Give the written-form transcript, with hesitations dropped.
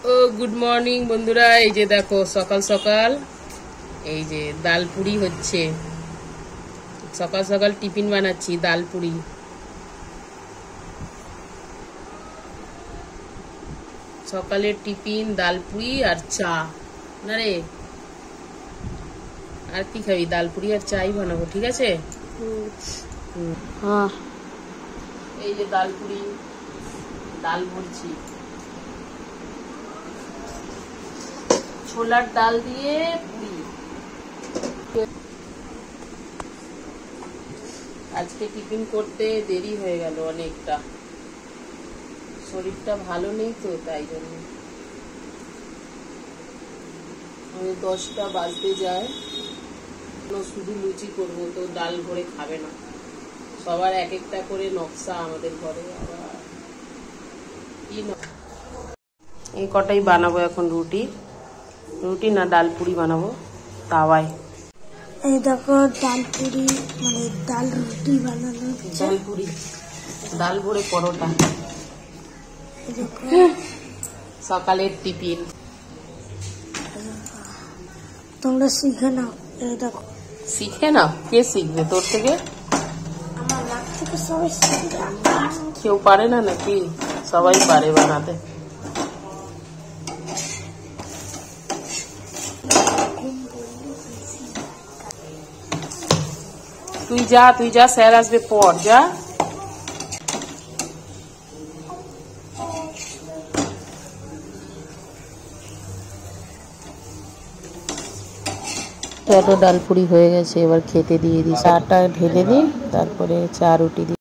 ও good morning বন্ধুরা, এই যে দেখো সকাল সকাল এই যে ডাল পুরি হচ্ছে। সকাল সকাল টিফিন বানাচ্ছি, ডাল পুরি। সকালের টিফিন ডাল পুরি আর চা। না রে, আর কি খাবি? ডাল পুরি আর চাই বানাবো, ঠিক আছে? হ্যাঁ, এই যে ডাল পুরি, ডাল ভরছি ছোলার ডাল দিয়ে পুরি। আজকে টিফিন করতে দেরি হয়ে গেল অনেকটা, শরীরটা ভালো নেই তো, তাই জন্য 10টা বাজতে যায়। শুধু লুচি করবো, তো ডাল ভরে খাবে না, সবার এক একটা করে নকশা আমাদের ঘরে। আবার কি এই কটাই বানাবো এখন, রুটি না ডাল পুরি বানাবো তাওয়ায়। এই দেখো ডাল পুরি, মানে ডাল রুটি বানানো হচ্ছে। ডাল পুরি, ডাল ভরে পরোটা, সকালের টিফিন। তোমরা শিখে নাও। এই দেখো, শিখে নাও। কে শিখবে তোর থেকে? আমার লাগ থেকে সবাই শিখবে। কেউ পারে না নাকি? সবাই পারে বানাতে। তুই যা, স্যার আসবে পর, যা। ডাল পুরি হয়ে গেছে, এবার খেতে দিয়ে দিই। চাটা ঢেলে দিই, তারপরে চা রুটি দিই।